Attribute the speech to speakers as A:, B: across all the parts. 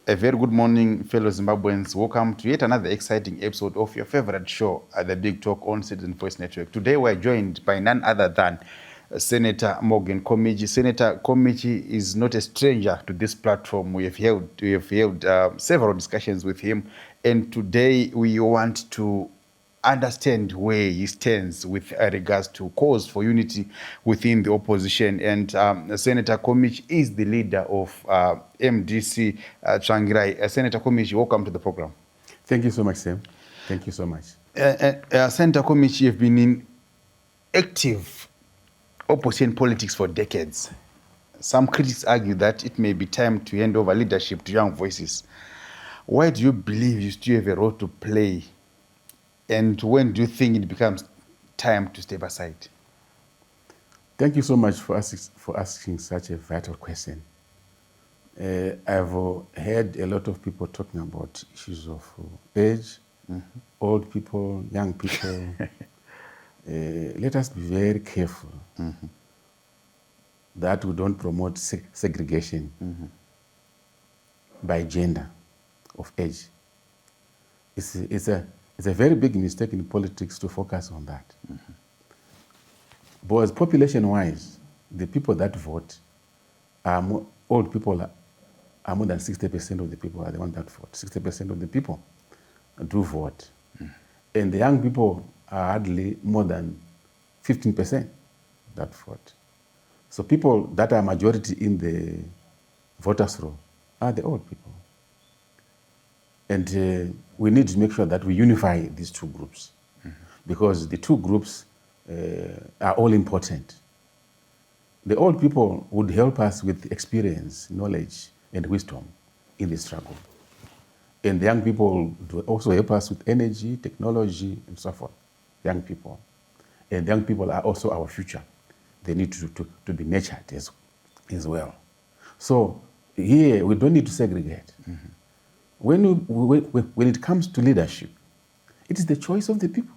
A: A very good morning, fellow Zimbabweans. Welcome to yet another exciting episode of your favorite show at the Big Talk on Citizen Voice Network. Today we're joined by none other than Senator Morgan Komichi. Senator Komichi is not a stranger to this platform. We have held several discussions with him, and today we want to understand where he stands with regards to calls for unity within the opposition. And Senator Komichi is the leader of MDC Tsvangirai. Senator Komichi, welcome to the program.
B: Thank you so much, Sam. Thank you so much.
A: Senator Komichi, you've been in active opposition politics for decades. Some critics argue that it may be time to hand over leadership to young voices. Why do you believe you still have a role to play? And when do you think it becomes time to step aside?
B: Thank you so much for asking such a vital question. I've heard a lot of people talking about issues of age, old people, young people. Let us be very careful that we don't promote segregation by gender of age. It's a very big mistake in politics to focus on that. Because population-wise, the people that vote are old people are more than 60% of the people are the ones that vote. 60% of the people do vote. And the young people are hardly more than 15% that vote. So people that are majority in the voters' roll are the old people. And we need to make sure that we unify these two groups because the two groups are all important. The old people would help us with experience, knowledge, and wisdom in the struggle. And the young people would also help us with energy, technology, and so forth, young people. And young people are also our future. They need to be nurtured as well. So here, we don't need to segregate. When it comes to leadership, it is the choice of the people.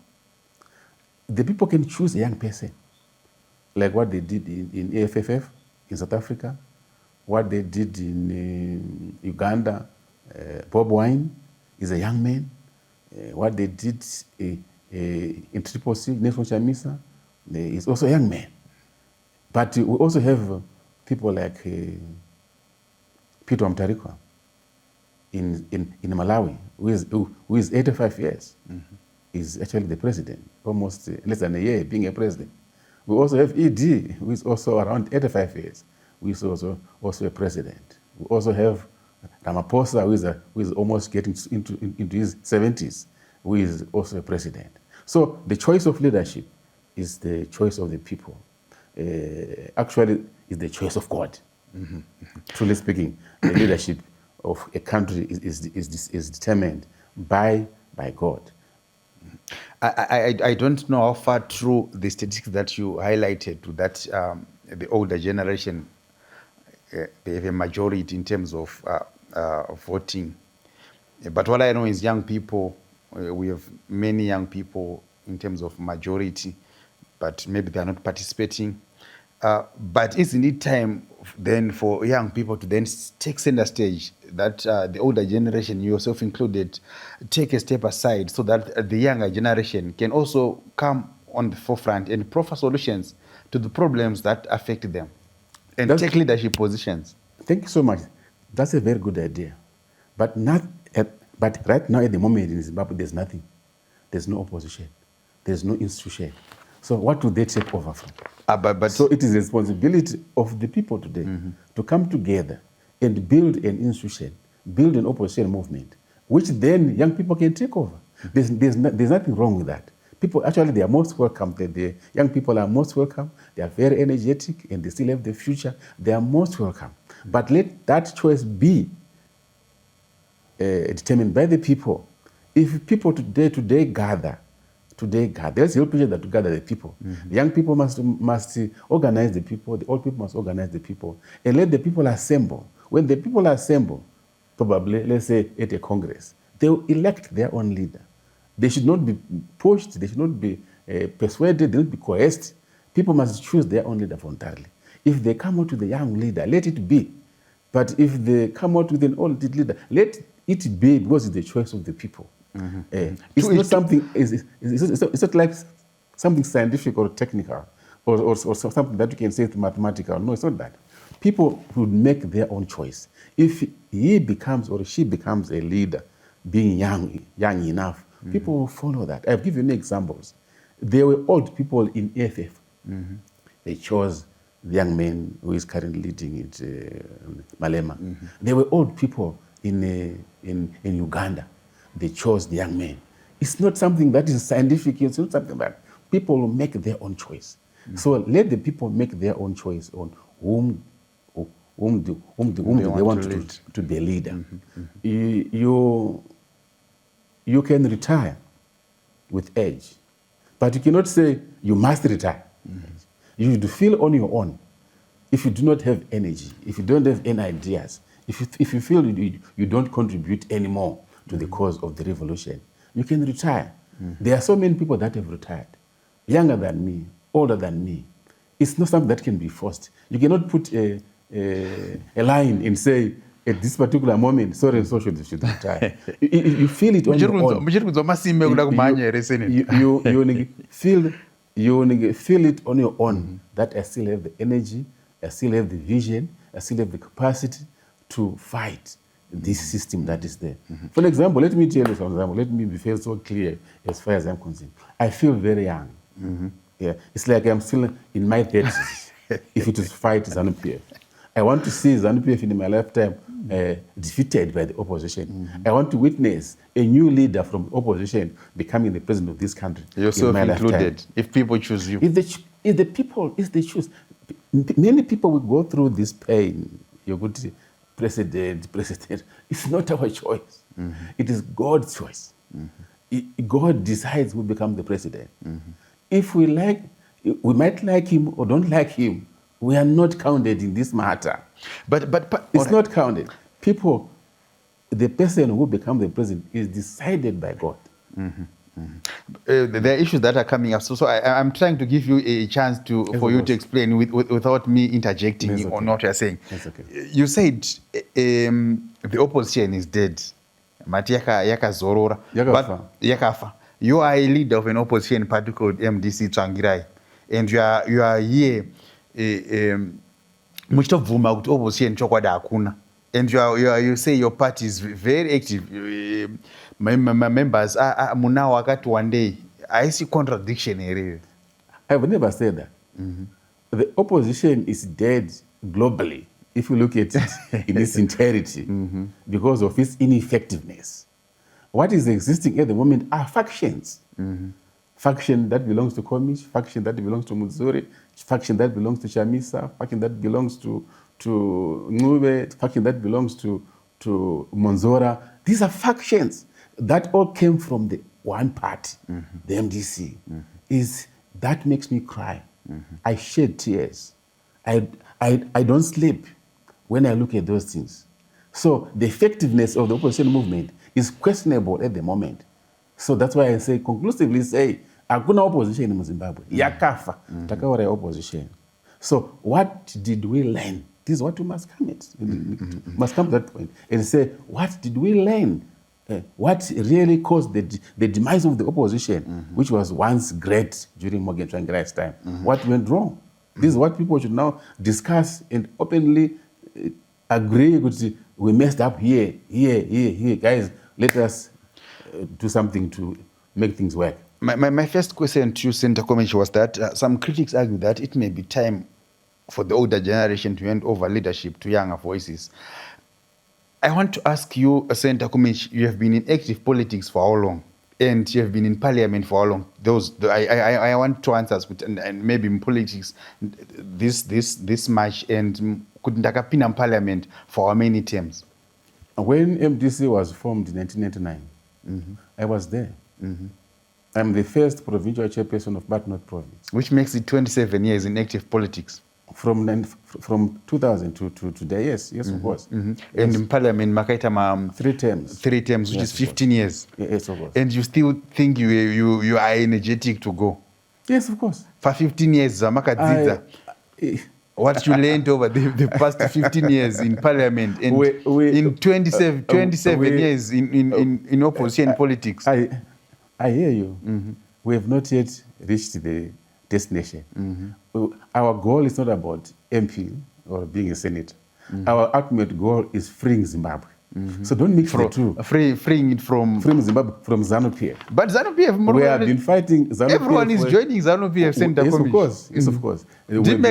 B: The people can choose a young person, like what they did in AFFF in South Africa, what they did in Uganda. Bob Wine is a young man. What they did in Triple C, Nelson Chamisa, is also a young man. But we also have people like Peter Mtarikwa in Malawi, who is 85 years, is actually the president, almost less than a year being a president. We also have ED, who is also around 85 years, who is also a president. We also have Ramaphosa, who is almost getting into his 70s, who is also a president. So the choice of leadership is the choice of the people. Actually, is the choice of God. Truly speaking, the leadership of a country is determined by God.
A: I don't know how far true the statistics that you highlighted to that the older generation they have a majority in terms of voting. But what I know is young people, we have many young people in terms of majority, but maybe they are not participating. But isn't it time then for young people to then take center stage, that the older generation, yourself included, take a step aside so that the younger generation can also come on the forefront and proffer solutions to the problems that affect them and take leadership positions?
B: Thank you so much. That's a very good idea. But right now at the moment in Zimbabwe, there's nothing. There's no opposition. There's no institution. So what do they take over from? So it is the responsibility of the people today to come together and build an institution, build an opposition movement, which then young people can take over. There's nothing wrong with that. People, actually, they are most welcome. The young people are most welcome. They are very energetic and they still have the future. They are most welcome. But let that choice be determined by the people. If people today gather, let's help each other to gather the people. The young people must organize the people, the old people must organize the people, and let the people assemble. When the people assemble, probably, let's say at a congress, they will elect their own leader. They should not be pushed, they should not be persuaded, they should not be coerced. People must choose their own leader voluntarily. If they come out to the young leader, let it be. But if they come out with an old leader, let it be, because it's the choice of the people. It's not something. It's not like something scientific or technical, or something that you can say is mathematical. No, it's not that. People would make their own choice. If he becomes or she becomes a leader, being young enough, people will follow that. I've given you examples. There were old people in AFF. They chose the young man who is currently leading it, Malema. There were old people in Uganda. They chose the young man. It's not something that is scientific. It's not something that people will make their own choice. So let the people make their own choice on whom they want to be a leader. You can retire with age, but you cannot say you must retire. You should feel on your own. If you do not have energy, if you don't have any ideas, if you feel you don't contribute anymore to the cause of the revolution, you can retire. There are so many people that have retired, younger than me, older than me. It's not something that can be forced. You cannot put a line and say, at this particular moment, so and so should retire. You feel it on your own. You feel it on your own that I still have the energy, I still have the vision, I still have the capacity to fight this system that is there. For example, let me tell you some example. Let me be so clear as far as I'm concerned. I feel very young. Yeah, it's like I'm still in my 30s. If it is fight ZANU-PF, I want to see ZANU-PF in my lifetime defeated by the opposition. I want to witness a new leader from the opposition becoming the president of this country.
A: Yourself included, if people choose you.
B: If they choose. Many people will go through this pain. You could say, president. It's not our choice. It is God's choice. God decides who becomes the president. If we might like him or don't like him, we are not counted in this matter. But it's not counted. People, the person who becomes the president is decided by God.
A: There are issues that are coming up. So I'm trying to give you a chance for you to explain without me interjecting on what you're saying.
B: Okay.
A: You said the opposition is dead. Mati yakazorora. Yakafa. You are a leader of an opposition party called MDC Tsangirai. And you are here muchitobvuma kuti opposition chokwadi hakuna. And you say your party is very active. Members munao akati one day. I see contradiction here.
B: I've never said that. The opposition is dead globally, if you look at it in its entirety, because of its ineffectiveness. What is existing at the moment are factions. Faction that belongs to Komichi, faction that belongs to Mwonzora, faction that belongs to Chamisa, faction that belongs to Ngube, faction that belongs to Mwonzora. These are factions that all came from the one party, the MDC. That makes me cry. I shed tears. I don't sleep when I look at those things. So the effectiveness of the opposition movement is questionable at the moment. So that's why I say conclusively say, hakuna opposition in Zimbabwe. Yakafa. Takawara opposition. So what did we learn? This is what we must come at. Must come to that point and say, what did we learn? What really caused the demise of the opposition, which was once great during Morgan Tsvangirai's time? What went wrong? This is what people should now discuss and openly agree with. We messed up here. Guys, let us do something to make things work.
A: My first question to you, Senator Komichi, was that some critics argue that it may be time for the older generation to hand over leadership to younger voices. I want to ask you, Senator Komichi, you have been in active politics for how long? And you have been in parliament for how long? I want two answers, and maybe in politics this much, and couldn't in parliament for how many terms?
B: When MDC was formed in 1999, I was there. I'm the first provincial chairperson of Bat-North province.
A: Which makes it 27 years in active politics.
B: From 2000 to today, yes, of course.
A: And in parliament, Makaita
B: 3 terms.
A: 3 terms, which is 15 years.
B: Yes, of course.
A: And you still think you are energetic to go?
B: Yes, of course.
A: For 15 years, Makadziza. what you learned over the past 15 years in parliament and in 27 years in opposition politics.
B: I hear you. We have not yet reached the destination. Our goal is not about MP or being a senator. Our ultimate goal is freeing Zimbabwe. So don't mix the two.
A: Freeing it from
B: Zimbabwe, from ZANU-PF.
A: But ZANU-PF,
B: we have been fighting ZANU-PF.
A: Everyone is joining ZANU-PF center.
B: Yes, of course. Yes, of course. We've been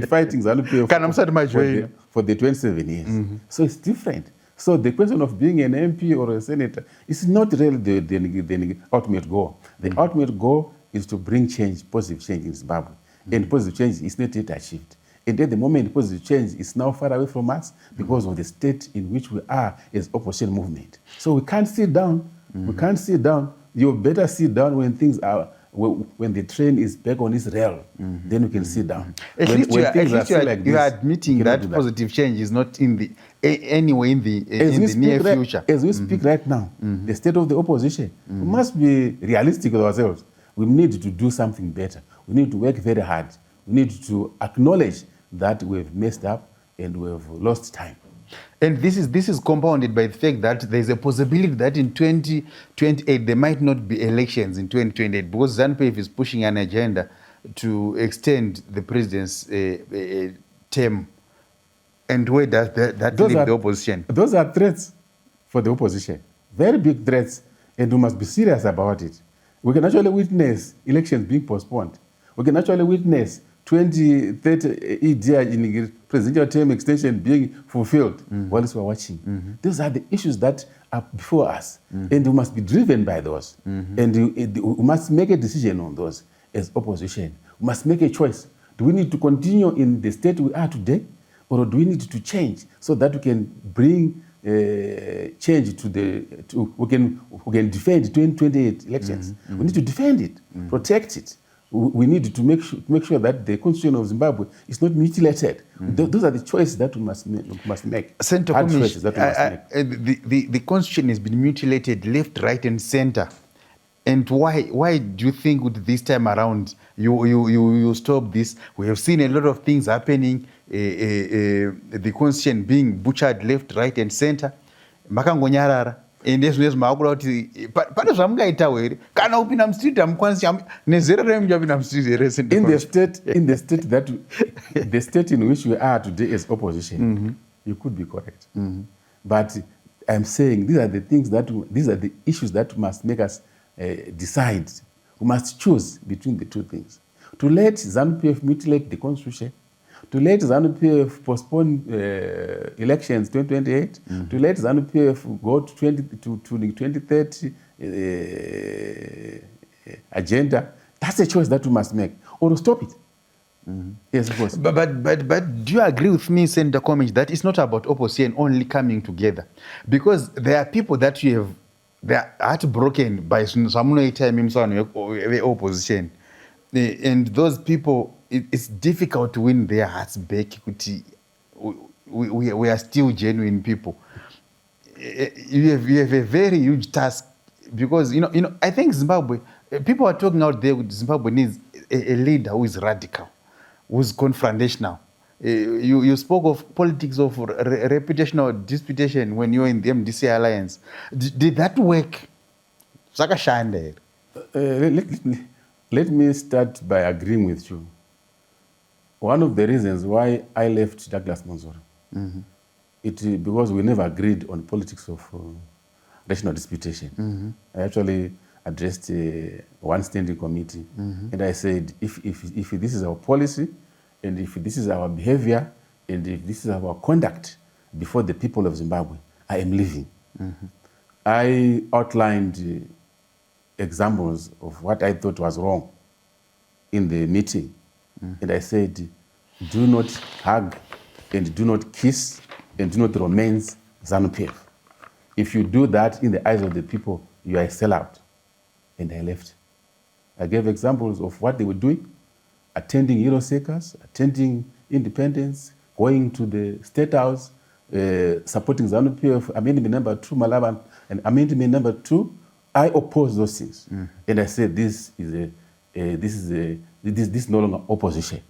B: fighting ZANU-PF for the 27 years. So it's different. So the question of being an MP or a senator is not really the ultimate goal. The ultimate goal is to bring change, positive change in Zimbabwe. And positive change is not yet achieved. And at the moment, positive change is now far away from us because of the state in which we are as opposition movement. So we can't sit down. We can't sit down. You better sit down when things are, when the train is back on its rail. Then we can sit down.
A: At least you are admitting that positive change is not in the anyway in the near future.
B: As we speak right now, the state of the opposition, we must be realistic with ourselves. We need to do something better. We need to work very hard. We need to acknowledge that we've messed up and we've lost time.
A: And this is compounded by the fact that there's a possibility that in 2028 there might not be elections in 2028 because ZANU-PF is pushing an agenda to extend the president's term. And where does that leave the opposition?
B: Those are threats for the opposition, very big threats, and we must be serious about it. We can actually witness elections being postponed. We can actually witness 2030 in presidential term extension being fulfilled whilst we're watching. Those are the issues that are before us, and we must be driven by those. And we must make a decision on those as opposition. We must make a choice. Do we need to continue in the state we are today, or do we need to change so that we can bring change to we can defend 2028 elections? We need to defend it, protect it. We need to make sure that the constitution of Zimbabwe is not mutilated. Those are the choices that we must make.
A: Senator Komichi, the constitution has been mutilated left, right, and center. And why do you think with this time around you stop this? We have seen a lot of things happening. The constitution being butchered left, right, and center. Makangonyarara. In the state
B: in which we are today as opposition, you could be correct. But I'm saying these are the issues that must make us decide. We must choose between the two things. To let ZANU-PF mutilate the constitution, to let ZANU-PF postpone elections 2028, to let ZANU-PF go to 2030 agenda, that's a choice that we must make, or to stop it. Yes, of course.
A: But do you agree with me, Senator Komichi, that it's not about opposition only coming together? Because there are people that they are heartbroken by some opposition. And those people, it's difficult to win their hearts back. We are still genuine people. You have a very huge task because I think Zimbabwe, people are talking out there with Zimbabwe needs a leader who is radical, who is confrontational. You spoke of politics of reputational disputation when you were in the MDC alliance. Did that work?
B: Let me start by agreeing with you. One of the reasons why I left Douglas Mwonzora, because we never agreed on politics of rational disputation. I actually addressed one standing committee, and I said, if this is our policy, and if this is our behavior, and if this is our conduct before the people of Zimbabwe, I am leaving. I outlined examples of what I thought was wrong in the meeting. And I said, do not hug and do not kiss and do not romance ZANU-PF. If you do that in the eyes of the people, you are a sellout. And I left. I gave examples of what they were doing, attending hero seekers, attending independence, going to the State House, supporting ZANU-PF, amendment number 2, Malaban, and amendment number 2. I oppose those things. And I said, this is no longer opposition.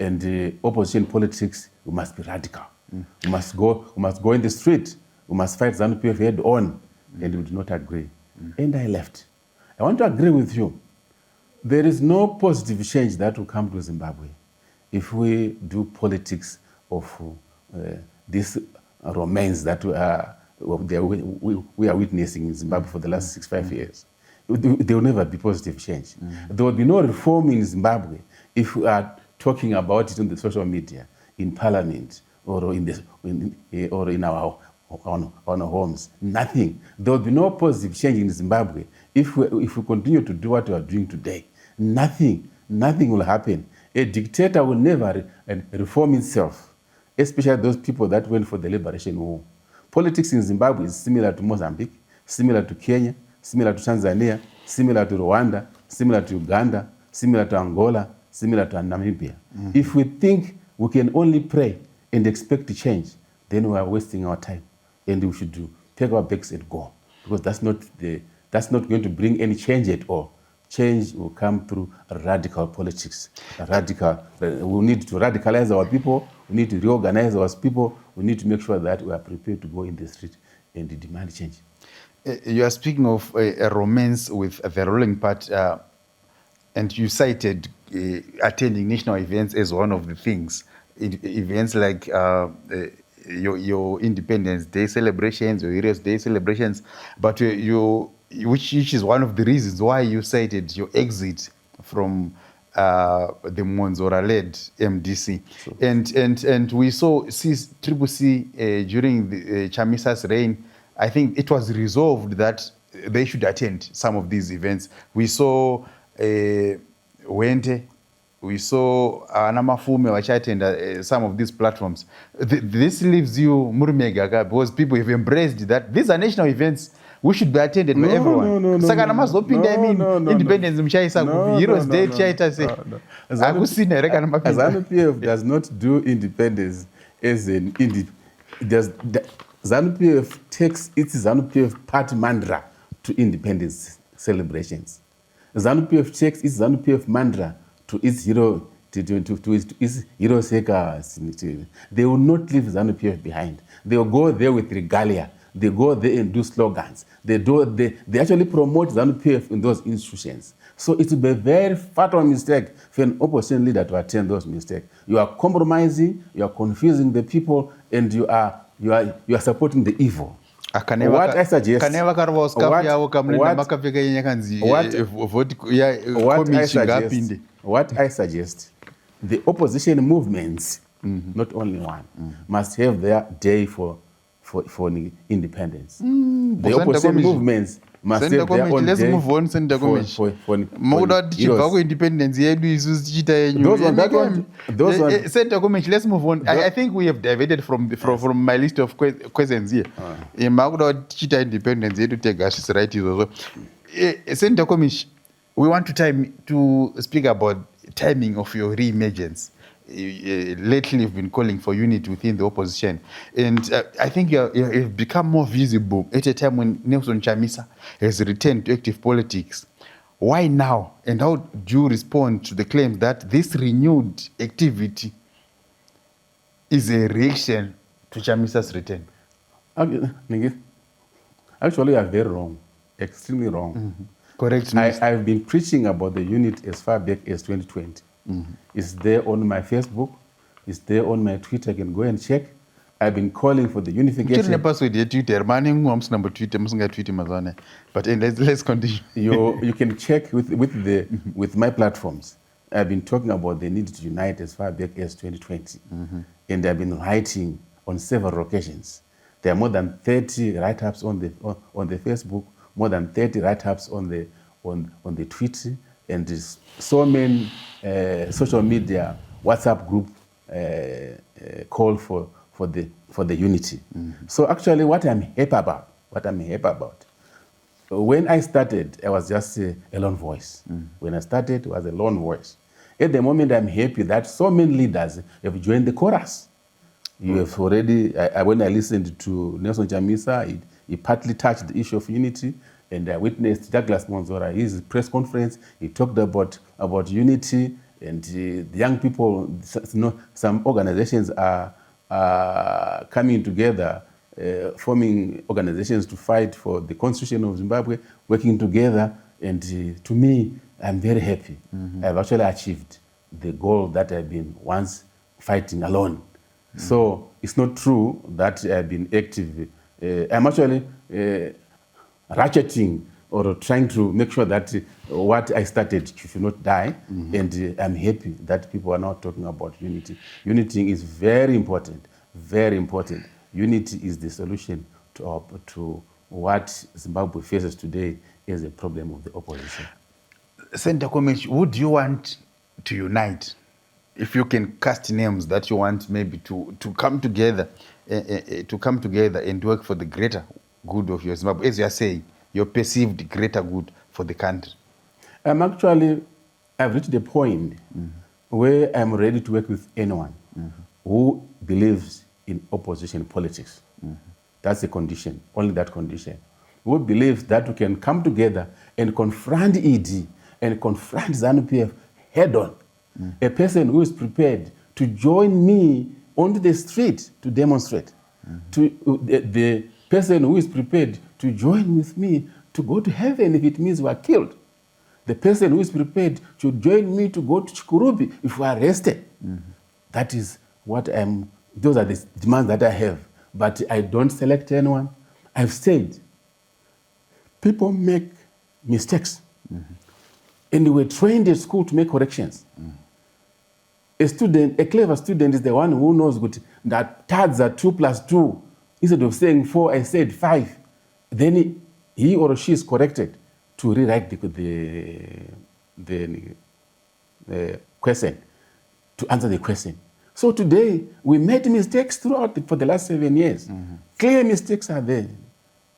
B: And opposition politics, we must be radical. We must go in the street. We must fight ZANU-PF head on. And we do not agree. And I left. I want to agree with you. There is no positive change that will come to Zimbabwe if we do politics of this romance that we are witnessing in Zimbabwe for the last 6-5 years. There will never be positive change. There will be no reform in Zimbabwe if we are talking about it on the social media, in parliament, or in our homes. Nothing. There will be no positive change in Zimbabwe if we continue to do what we are doing today. Nothing will happen. A dictator will never reform itself, especially those people that went for the liberation war. Politics in Zimbabwe is similar to Mozambique, similar to Kenya, similar to Tanzania, similar to Rwanda, similar to Uganda, similar to Angola, similar to Namibia. If we think we can only pray and expect to change, then we are wasting our time. And we should take our bags and go, because that's not going to bring any change at all. Change will come through radical politics. We need to radicalize our people. We need to reorganize our people. We need to make sure that we are prepared to go in the street and demand change.
A: You are speaking of a romance with the ruling party, and you cited attending national events as one of the things. Events like your Independence Day celebrations, your Heroes Day celebrations, but which is one of the reasons why you cited your exit from the Mwonzora-led MDC. Sure. And we saw CCC during the Chamisa's reign. I think it was resolved that they should attend some of these events. We saw Wente, we saw Namafume which attend some of these platforms. This leaves you Murmega, because people have embraced that these are national events. We should be attended by everyone. Saka namazopinda independence mchaisa Heroes Day chaita say. Akusina reka namapinda.
B: ZANU-PF does not do independence as an ZANU-PF takes its ZANU-PF party mantra to independence celebrations. ZANU-PF takes its ZANU-PF mantra to its hero seekers. They will not leave ZANU-PF behind. They will go there with regalia. They go there and do slogans. They actually promote ZANU-PF in those institutions. So it will be a very fatal mistake for an opposition leader to attend those mistakes. You are compromising, you are confusing the people, and you are supporting the evil. What I suggest, the opposition movements, not only one, must have their day for independence. The opposition movements must have their own
A: let's
B: day
A: move on, Center Komichi. Independence Center Komichi, let's move on. I think we have diverted from my list of questions here. Independence Center Komichi, we want to speak about timing of your re-emergence. Lately you've been calling for unity within the opposition, and I think you've become more visible at a time when Nelson Chamisa has returned to active politics. Why now, and how do you respond to the claim that this renewed activity is a reaction to Chamisa's return?
B: Actually, you are very wrong, extremely wrong.
A: Correct me.
B: I've been preaching about the unit as far back as 2020. It's there on my Facebook. It's there on my Twitter. You can go and check. I've been calling for the unification.
A: But let's continue.
B: You can check with my platforms. I've been talking about the need to unite as far back as 2020. And I've been writing on several occasions. There are more than 30 write-ups on the Facebook, more than 30 write-ups on the Twitter, and there's so many social media, WhatsApp group call for the unity. So actually, what I'm happy about, when I started, I was just a lone voice. When I started, it was a lone voice. At the moment, I'm happy that so many leaders have joined the chorus. You have already, when I listened to Nelson Chamisa, he partly touched the issue of unity. And I witnessed Douglas Mwonzora, his press conference. He talked about unity, And the young people, some organizations are coming together, forming organizations to fight for the constitution of Zimbabwe, working together. And to me, I'm very happy. I've actually achieved the goal that I've been once fighting alone. So it's not true that I've been active. I'm actually ratcheting or trying to make sure that what I started should not die. And I'm happy that people are now talking about unity. Unity is very important, very important. Unity is the solution to what Zimbabwe faces today as a problem of the opposition.
A: Senator Komichi, would you want to unite? If you can cast names that you want maybe to come together, and work for the greater good of your Zimbabwe, as you are saying, your perceived greater good for the country.
B: I've reached a point where I'm ready to work with anyone who believes in opposition politics. That's the condition, only that condition. Who believes that we can come together and confront ED and confront ZANU-PF head on. A person who is prepared to join me on the street to demonstrate. The person who is prepared to join with me to go to heaven if it means we are killed. The person who is prepared to join me to go to Chikurubi if we are arrested. That is what those are the demands that I have. But I don't select anyone. I've said, people make mistakes. And we're trained at school to make corrections. A clever student is the one who knows that tads are 2 plus 2. Instead of saying 4, I said 5. Then he or she is corrected to rewrite the question, to answer the question. So today, we made mistakes throughout for the last 7 years. Clear mistakes are there.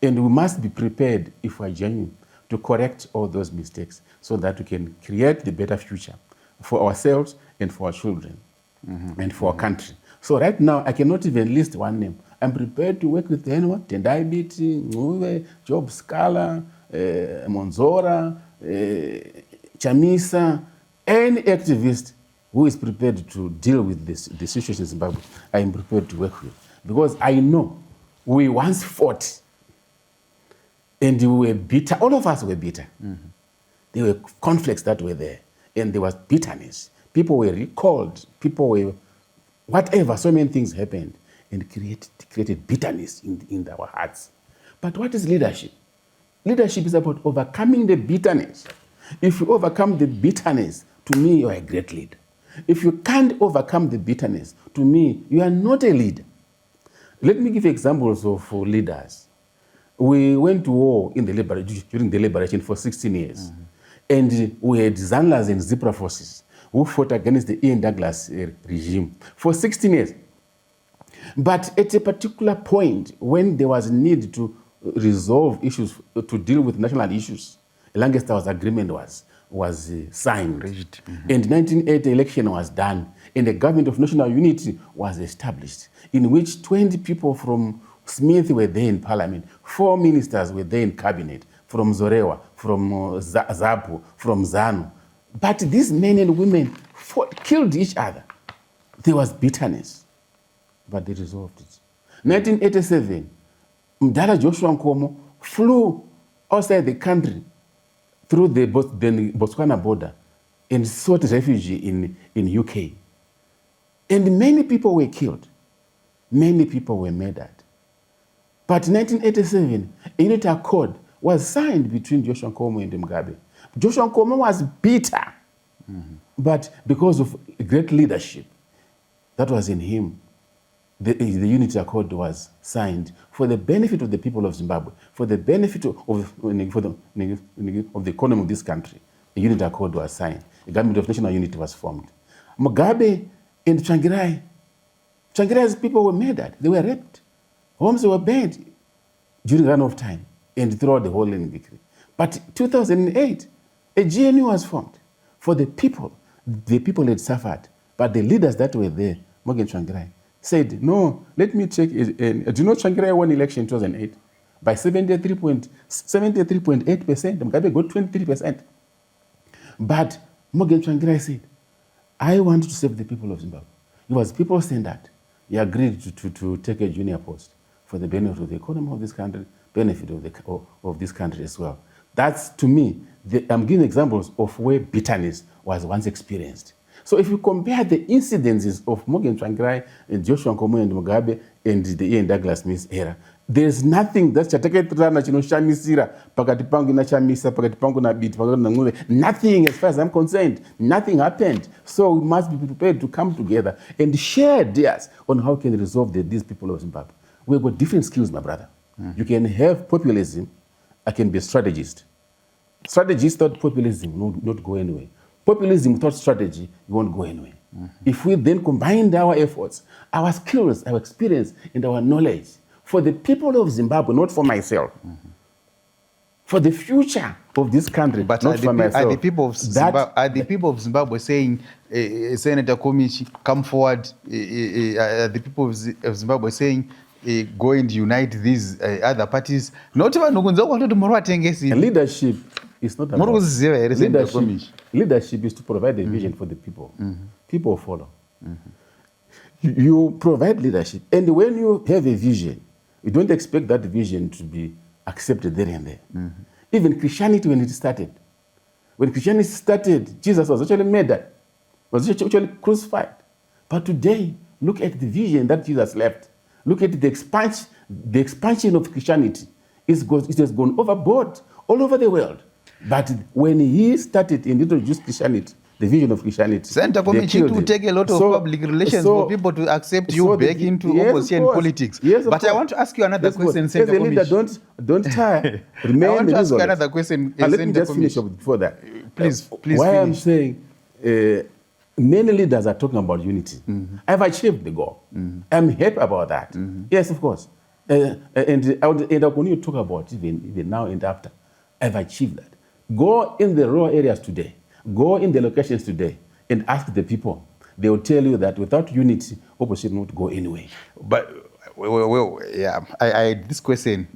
B: And we must be prepared, if we are genuine, to correct all those mistakes so that we can create the better future for ourselves and for our children and for our country. So right now, I cannot even list one name. I'm prepared to work with anyone, Tendai Biti, Job Scala, Mwonzora, Chamisa, any activist who is prepared to deal with the situation in Zimbabwe, I am prepared to work with. Because I know we once fought and we were bitter. All of us were bitter. There were conflicts that were there, and there was bitterness. People were recalled, whatever, so many things happened, and created bitterness in our hearts. But what is leadership? Leadership is about overcoming the bitterness. If you overcome the bitterness, to me, you are a great leader. If you can't overcome the bitterness, to me, you are not a leader. Let me give examples of leaders. We went to war during the liberation for 16 years. And we had Zanlas and Zipra forces who fought against the Ian Douglas regime for 16 years. But at a particular point, when there was a need to resolve issues, to deal with national issues, a Lancaster House agreement was signed. And 1980 election was done, and a government of national unity was established, in which 20 people from Smith were there in parliament, 4 ministers were there in cabinet, from Zorewa, from Zapu, from ZANU. But these men and women killed each other. There was bitterness, but they resolved it. 1987, Mdala Joshua Nkomo flew outside the country through the Botswana border and sought refuge in UK. And many people were killed. Many people were murdered. But in 1987, a unity accord was signed between Joshua Nkomo and Mugabe. Joshua Nkomo was bitter, but because of great leadership that was in him, the unity accord was signed for the benefit of the people of Zimbabwe, for the benefit of the economy of this country. A unity accord was signed. A government of national unity was formed. Mugabe and Tsvangirai's people were murdered. They were raped. Homes were burned during run of time and throughout the whole Lenin victory. But 2008, a GNU was formed for the people. The people had suffered, but the leaders that were there, Morgan Tsvangirai, said, no, let me check. Do you know Tsvangirai won election in 2008? By 73.8%, Mugabe got 23%. But Morgan Tsvangirai said, I want to serve the people of Zimbabwe. It was people-centered. He agreed to take a junior post for the benefit of the economy of this country, benefit of this country as well. That's, to me, I'm giving examples of where bitterness was once experienced. So if you compare the incidences of Morgan Tsvangirai and Joshua Nkomo and Mugabe and the Ian Douglas Smith era, there's nothing that's chataketrana chinoshamisira pakati pangu na Chamisa, pakati pangu na Biti, pakati na Mwonzora. Nothing, as far as I'm concerned. Nothing happened. So we must be prepared to come together and share ideas on how we can resolve these people of Zimbabwe. We've got different skills, my brother. You can have populism. I can be a strategist. Strategist without populism not go anywhere. Populism without strategy, you won't go anywhere. If we then combined our efforts, our skills, our experience, and our knowledge for the people of Zimbabwe, not for myself, for the future of this country,
A: but
B: not for myself.
A: Are the people of Zimbabwe saying, Senator Komichi, come forward? Are the people of Zimbabwe saying, go and unite these other parties? Not even
B: leadership is not about leadership is to provide a vision for the people. People follow. You provide leadership, and when you have a vision, you don't expect that vision to be accepted there and there. Even Christianity, when Christianity started, Jesus was actually murdered, was actually crucified. But today, look at the vision that Jesus left. Look at the expansion of Christianity. It has gone overboard all over the world. But when he started and introduced Christianity, the vision of Christianity,
A: Senator Komichi, to take a lot of public relations for people to accept you back into opposition politics.
B: Yes,
A: but I want to ask you another question, Senator
B: As a leader, don't tire.
A: I want to ask you another question.
B: Let me just finish up before that.
A: Please
B: Why
A: finish.
B: I'm saying many leaders are talking about unity. I've achieved the goal. I'm happy about that. Yes, of course. And I'll continue to talk about even now and after. I've achieved that. Go in the rural areas today. Go in the locations today and ask the people. They will tell you that without unity, opposition won't go anywhere.
A: But yeah, I this question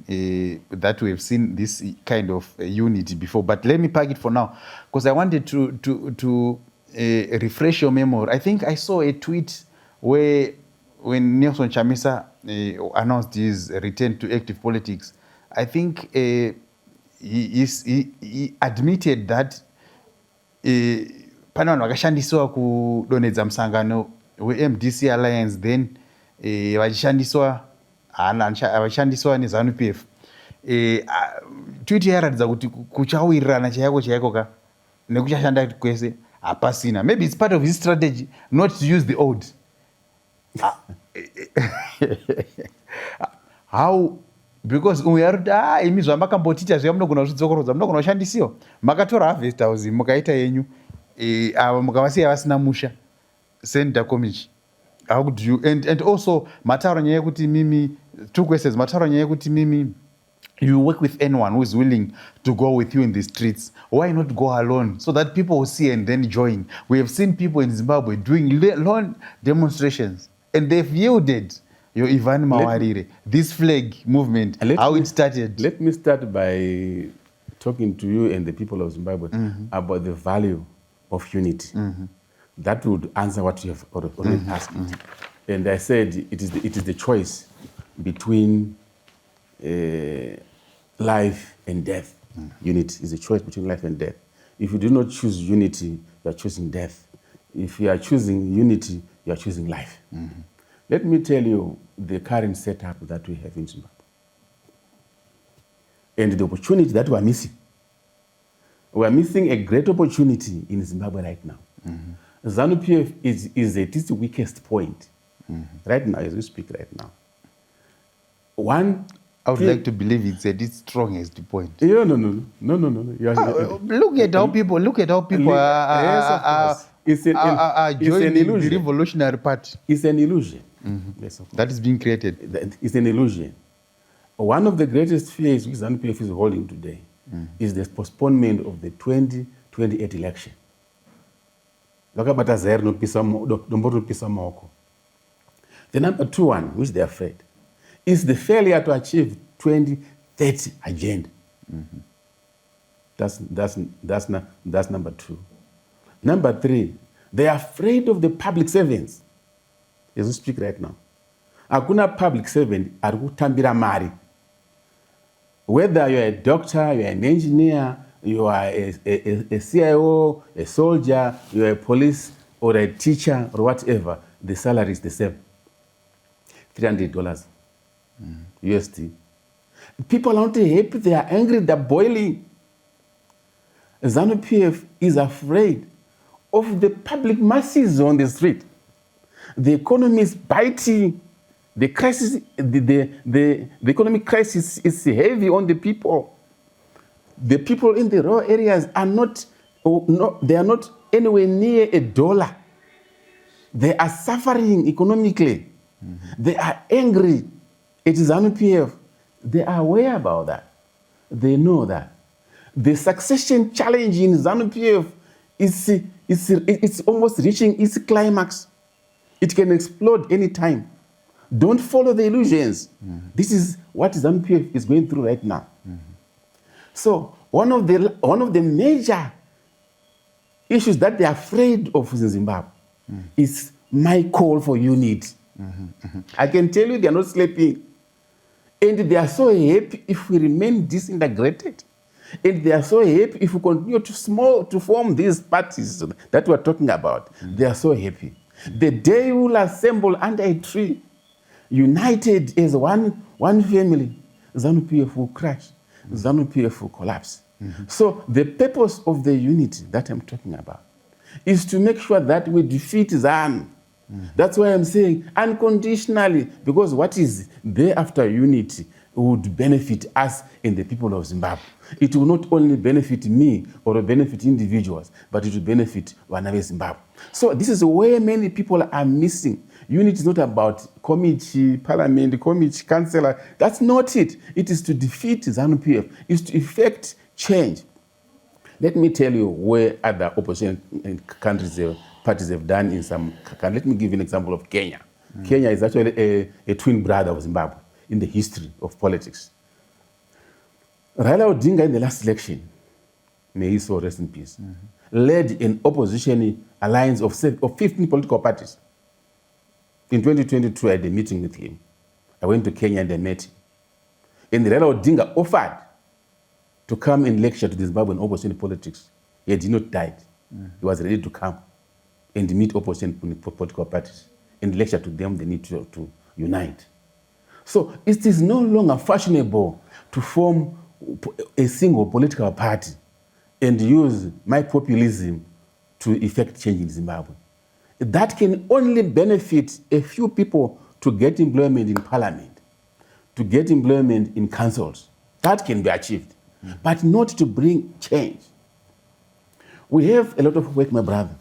A: that we have seen this kind of unity before. But let me park it for now because I wanted to refresh your memory. I think I saw a tweet where when Nelson Chamisa announced his return to active politics, I think he admitted that pana vanhu vakashandiswa kudonhedza musangano weMDC Alliance then vachishandiswa neZANU-PF. Tweet yaratidza kuti kuchawirirana chaiko ka nekuchashanda kwese hapasina. Maybe it's part of his strategy not to use the old. How? Because uyarda imi zvamakambotita zviya munogona kuzvidzokorodza, munogona kushandisiwa. Makatora Harvest House mukaita yenyu ava mukavasiya vasina musha. Senator Komichi, how could you and also mataura nyaya yekuti mimi, two questions. Mataura nyaya yekuti mimi, you work with anyone who is willing to go with you in the streets. Why not go alone so that people will see and then join? We have seen people in Zimbabwe doing lone demonstrations and they've yielded. Your Ivan Mawarire, this flag movement, how it started.
B: Let me start by talking to you and the people of Zimbabwe about the value of unity. That would answer what you have already asked. And I said it is the choice between life and death. Unity is a choice between life and death. If you do not choose unity, you are choosing death. If you are choosing unity, you are choosing life. Let me tell you the current setup that we have in Zimbabwe and the opportunity that we are missing. We are missing a great opportunity in Zimbabwe right now. ZANU-PF is at its weakest point right now, as we speak right now.
A: I would like to believe it's at its strongest point.
B: No.
A: Look at how people are joining the revolutionary party.
B: It's an illusion. Yes,
A: that is being created.
B: It's an illusion. One of the greatest fears which ZANU-PF is holding today is the postponement of the 2028 election. The number two one, which they are afraid, is the failure to achieve 2030 agenda. That's number two. Number three, They are afraid of the public servants. As we speak right now. Hakuna public servant ari kutambira mari. Whether you're a doctor, you're an engineer, you are a CIO, a soldier, you're a police or a teacher or whatever, the salary is the same. $300 USD. People are not happy, they are angry, they're boiling. ZANU-PF is afraid of the public masses on the street. The economy is biting. The crisis, the economic crisis is heavy on the people. The people in the rural areas are not, they are not anywhere near $1. They are suffering economically. They are angry. It is ZANU-PF. They are aware about that. They know that. The succession challenge in ZANU-PF it's almost reaching its climax. It can explode anytime. Don't follow the illusions. This is what ZANU-PF is going through right now. So one of the major issues that they are afraid of in Zimbabwe is my call for unity. I can tell you they are not sleeping. And they are so happy if we remain disintegrated. And they are so happy if we continue to form these parties that we are talking about. They are so happy. The day we will assemble under a tree, united as one family, ZANU-PF will crash. ZANU-PF will collapse. So the purpose of the unity that I'm talking about is to make sure that we defeat ZANU. That's why I'm saying unconditionally, because what is there after unity would benefit us and the people of Zimbabwe. It will not only benefit me or benefit individuals, but it will benefit Wanabe Zimbabwe. So this is where many people are missing. Unity is not about Komichi, Parliament, Komichi, Councillor. That's not it. It is to defeat ZANU-PF. It's to effect change. Let me tell you where other opposition countries, parties have done in some countries. Let me give you an example of Kenya. Kenya is actually a twin brother of Zimbabwe in the history of politics. Raila Odinga in the last election, may he so rest in peace, led an opposition alliance of 15 political parties. In 2022, I had a meeting with him. I went to Kenya and I met him. And Raila Odinga offered to come and lecture to the Zimbabwean opposition politics. He had not died. He was ready to come and meet opposition political parties and lecture to them the need to unite. So it is no longer fashionable to form a single political party and use my populism to effect change in Zimbabwe. That can only benefit a few people to get employment in parliament, to get employment in councils. That can be achieved, but not to bring change. We have a lot of work, my brother.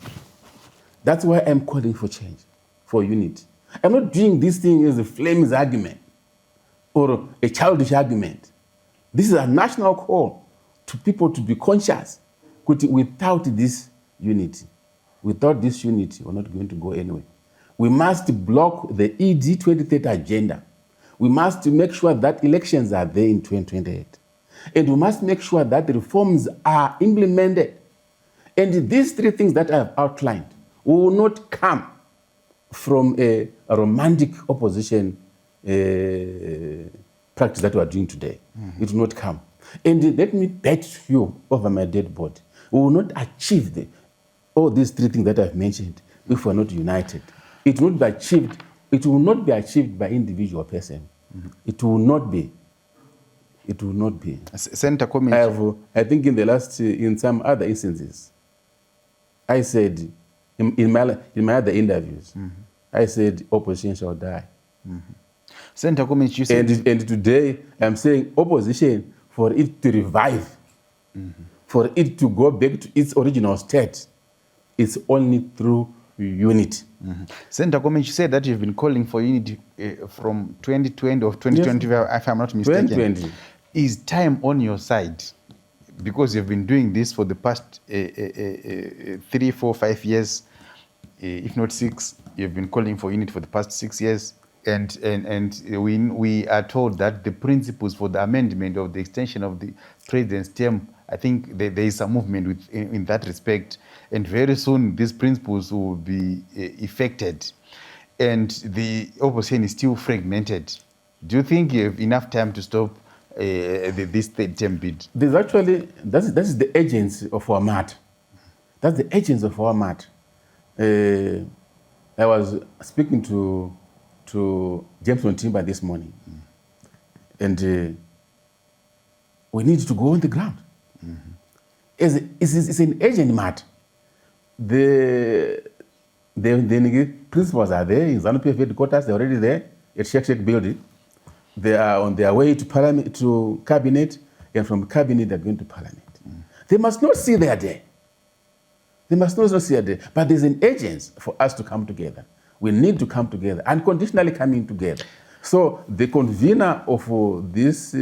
B: That's why I'm calling for change, for unity. I'm not doing this thing as a flames argument or a childish argument. This is a national call to people to be conscious without this unity. Without this unity, we're not going to go anywhere. We must block the ED 2030 agenda. We must make sure that elections are there in 2028. And we must make sure that the reforms are implemented. And these three things that I have outlined will not come from a romantic opposition practice that we are doing today. It will not come. And let me bet you over my dead body, we will not achieve all these three things that I've mentioned if we're not united. It will not be achieved. It will not be achieved by individual person. It will not be. It will not be.
A: Senator Komichi.
B: I think in some other instances, I said in my other interviews, I said opposition shall die.
A: Senator Komichi, you said...
B: And today I'm saying opposition, for it to revive, for it to go back to its original state, it's only through unity.
A: Senator Komichi, you said that you've been calling for unity from 2020 or 2020, if I'm not mistaken.
B: 2020.
A: Is time on your side? Because you've been doing this for the past 3, 4, 5 years, if not 6. You've been calling for unity for the past 6 years. And we are told that the principles for the amendment of the extension of the president's term I think there is some movement in that respect, and very soon these principles will be effected, and the opposition is still fragmented. Do you think you have enough time to stop this third term bid?
B: There's actually, that's the agents of our mat. That's the agents of our mat. I was speaking to James Ontimba this morning, and we need to go on the ground. It's an agent mat. The principals are there in ZANU-PF headquarters. They're already there at Shek building. They are on their way to parliament, to cabinet, and from cabinet they're going to parliament. They must not see their day. They must not see their day. But there's an agent for us to come together. We need to come together, unconditionally coming together. So the convener of this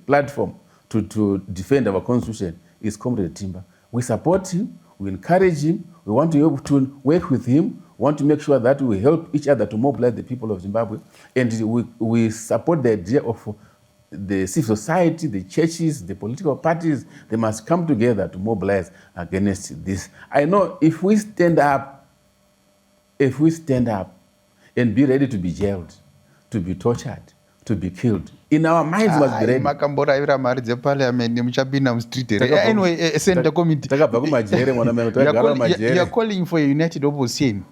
B: platform to defend our constitution is Comrade Timba. We support him, we encourage him, we want to be able to work with him, we want to make sure that we help each other to mobilize the people of Zimbabwe, and we support the idea of the civil society, the churches, the political parties. They must come together to mobilize against this. I know if we stand up and be ready to be jailed, to be tortured, to be killed, in our minds must be ready.
A: Makamboravira mari dzeparliament muchapinda mustreet. Anyway, Senator Committee, you're calling for a united opposition.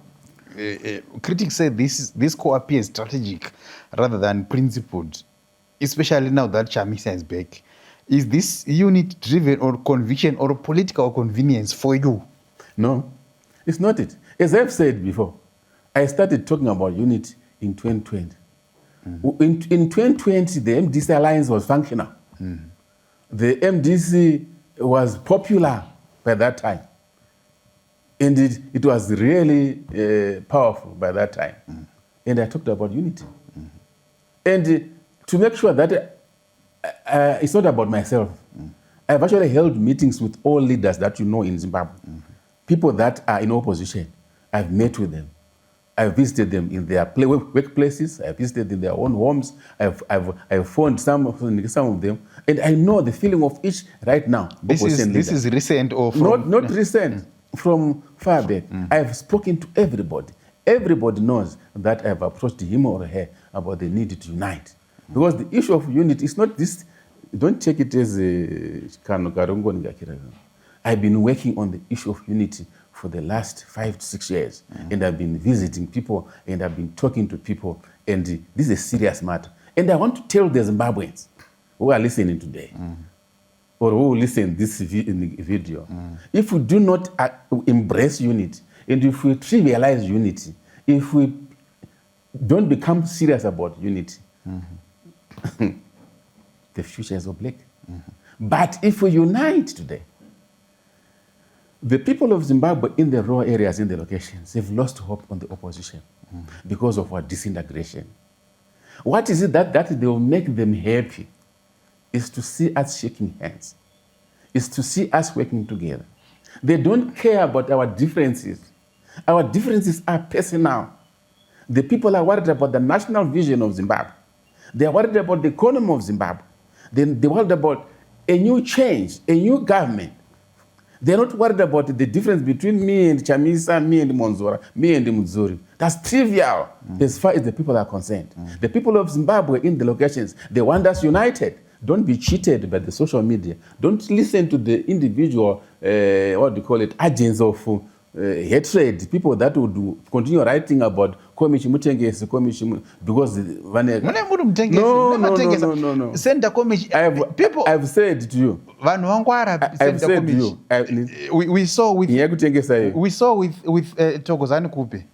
A: Critics say this core appears strategic rather than principled, especially now that Chamisa is back. Is this unit driven or conviction or political convenience for you?
B: No, it's not it. As I've said before, I started talking about unity in 2020. In 2020, the MDC alliance was functional. The MDC was popular by that time. And it was really powerful by that time. And I talked about unity. And to make sure that it's not about myself, I've actually held meetings with all leaders that you know in Zimbabwe. People that are in opposition, I've met with them. I've visited them in their workplaces. I've visited in their own homes. I've phoned some of them, and I know the feeling of each right now.
A: This is recent or from
B: not recent, from far back. I've spoken to everybody. Everybody knows that I've approached him or her about the need to unite, because the issue of unity is not this. Don't take it as I've been working on the issue of unity for the last 5 to 6 years. And I've been visiting people and I've been talking to people, and this is a serious matter. And I want to tell the Zimbabweans who are listening today, or who listen this video, if we do not embrace unity, and if we trivialize unity, if we don't become serious about unity, the future is oblique. But if we unite today, the people of Zimbabwe in the rural areas, in the locations, they've lost hope on the opposition because of our disintegration. What is it that they will make them happy? Is to see us shaking hands, is to see us working together. They don't care about our differences. Our differences are personal. The people are worried about the national vision of Zimbabwe. They are worried about the economy of Zimbabwe. They're worried about a new change, a new government. They're not worried about the difference between me and Chamisa, me and Mwonzora, me and Muzuri. That's trivial as far as the people are concerned. The people of Zimbabwe in the locations, they want us united. Don't be cheated by the social media. Don't listen to the individual, agents of hatred, people that would continue writing about Komichi Mutengesi, Komichi, because no.
A: Senator Komichi,
B: I've said to you. I've said to you.
A: We saw with Thokozani Kupe.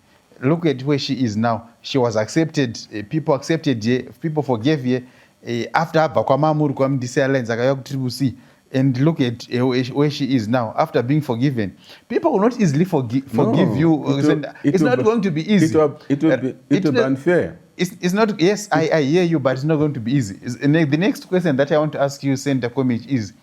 A: Look at where she is now. She was accepted. People accepted her. People forgave her. After Bakwamamuru kwam Alliance akaya kutribusi. And look at where she is now after being forgiven. People will not easily forgive you. It's not going to be easy.
B: It will be unfair.
A: It's not. Yes, I hear you, but it's not going to be easy. The next question that I want to ask you, Senator Komichi, is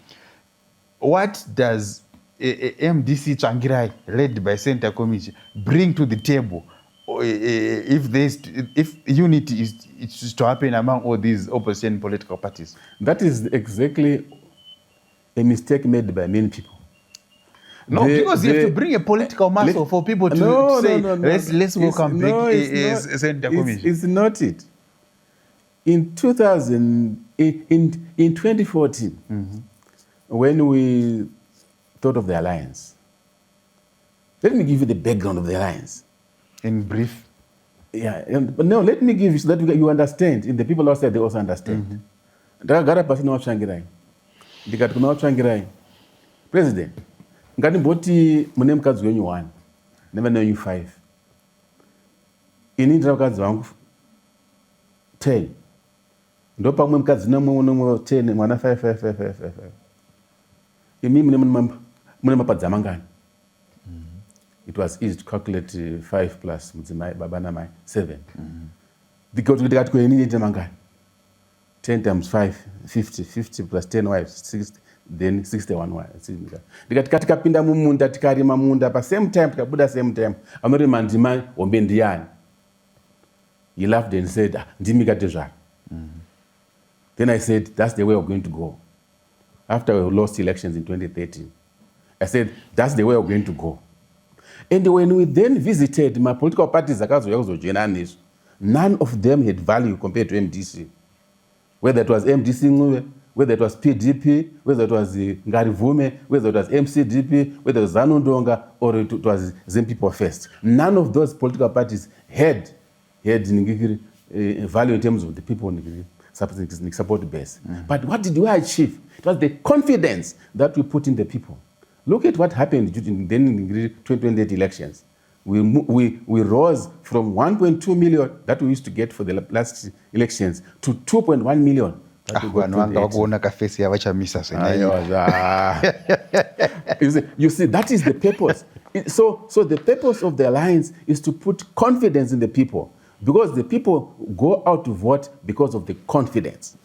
A: what does MDC Changirai, led by Senator Komichi, bring to the table if unity is to happen among all these opposition political parties?
B: That is exactly a mistake made by many people.
A: No, because you have to bring a political muscle for people to say, let's welcome Senator Komichi.
B: It's not it. In 2014, when we thought of the alliance, let me give you the background of the alliance.
A: In brief.
B: Yeah, but no, let me give you so that you understand, and the people outside, they also understand. Ndakagara pasi navatsvangirai ndikati kuna vatsvangirai, President, ngatimboti mune mukadzi wenyu 1 nevana venyu 5, ini ndina vakadzi vangu 10, ndopamwe mukadzi nomwe 10 mwana 5. Imi mune mapadza mangani? It was easy to calculate 5 plus mudzimai baba namai 7. Ndikati kweni ndiite mangani? 10 times 5, 50 plus 10 wives, 60, then 61 wives. Ndikati tikapinda mumunda tikarima munda pa same time tikabuda same time, anorima ndima hombe ndiani? He laughed and said, ndimi kati zvaro. Then I said, that's the way we're going to go. After we lost elections in 2013, I said, that's the way we're going to go. And when we then visited my political parties, none of them had value compared to MDC. Whether it was MDC, whether it was PDP, whether it was Ngarivume, whether it was MCDP, whether it was Zanundonga, or it was Zim People First. None of those political parties had value in terms of the people support base. But what did we achieve? It was the confidence that we put in the people. Look at what happened in the 2028 elections. We rose from 1.2 million that we used to get for the last elections to 2.1 million. You see, that is the purpose. So the purpose of the alliance is to put confidence in the people, because the people go out to vote because of the confidence.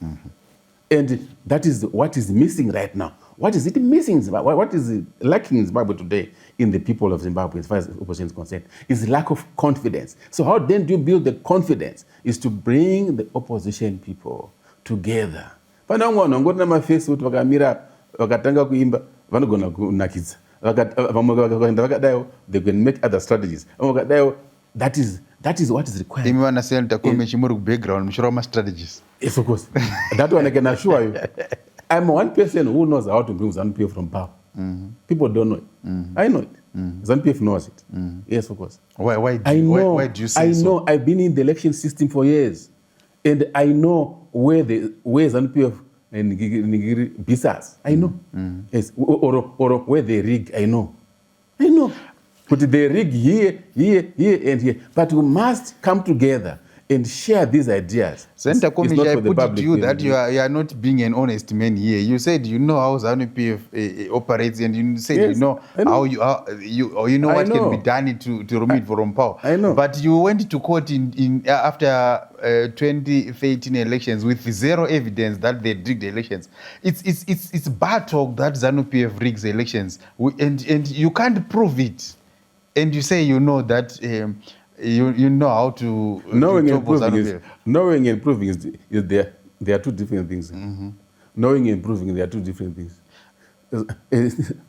B: And that is what is missing right now. What is it missing? What is lacking in Zimbabwe today in the people of Zimbabwe, as far as opposition is concerned, is lack of confidence. So how then do you build the confidence? Is to bring the opposition people together. They can make other strategies. That is what is required.
A: Strategies.
B: Yes, of course. That one I can assure you. I'm one person who knows how to bring ZANU-PF from power. People don't know it. I know it. ZANU-PF knows it. Yes, of course.
A: Why do you say so?
B: I know. I've been in the election system for years, and I know where ZANU-PF and Nigiri beats us. I know. Yes, or where they rig. I know. But they rig here, and here. But we must come together and share these ideas.
A: Senator Komichi, I put it to you that you are not being an honest man here. You said you know how ZANU-PF operates, and you said
B: yes,
A: you know you know what can be done to remove it from power.
B: I know.
A: But you went to court in after 2013 elections with zero evidence that they rigged the elections. It's bad talk that ZANU-PF rigs elections, and you can't prove it. And you say you know that. You know how to
B: knowing and proving is there are two different things. Knowing and proving, there are two different things.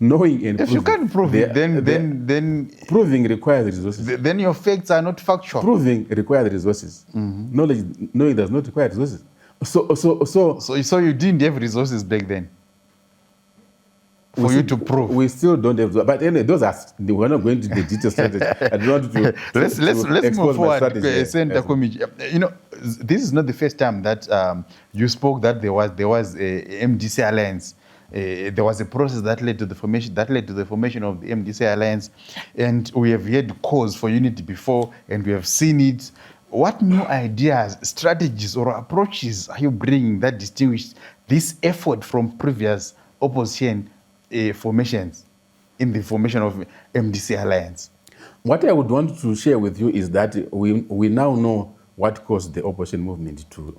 B: Knowing and
A: if you can't prove it, then
B: proving requires resources.
A: Then your facts are not factual.
B: Proving requires resources. Knowing does not require resources. So
A: you didn't have resources back then for you to prove.
B: We still don't have, but anyway, we're not going to the details strategy. I don't want to
A: let's move forward, Senator Komichi. You know, this is not the first time that you spoke that there was a MDC alliance. There was a process that led to the formation of the MDC alliance, and we have had cause for unity before, and we have seen it. What new ideas, strategies, or approaches are you bringing that distinguish this effort from previous opposition formations in the formation of MDC alliance?
B: What I would want to share with you is that we now know what caused the opposition movement to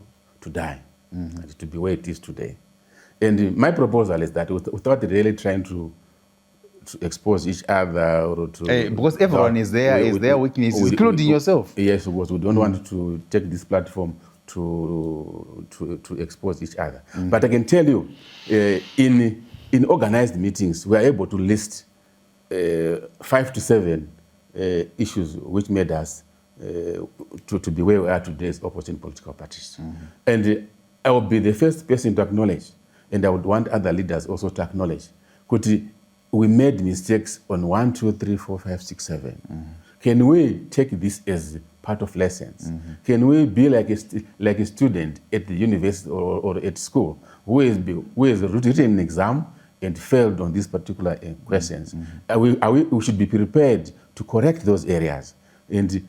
B: die, and to be where it is today. And my proposal is that without really trying to expose each other or to
A: because everyone is their weakness, including yourself.
B: Yes, of course. We don't want to take this platform to expose each other. But I can tell you, in organized meetings, we are able to list 5 to 7 issues which made us to be where we are today as opposition political parties. And I will be the first person to acknowledge, and I would want other leaders also to acknowledge, we made mistakes on 1, 2, 3, 4, 5, 6, 7. Can we take this as part of lessons? Can we be like a student at the university or at school who has written an exam and failed on these particular questions? We should be prepared to correct those areas. And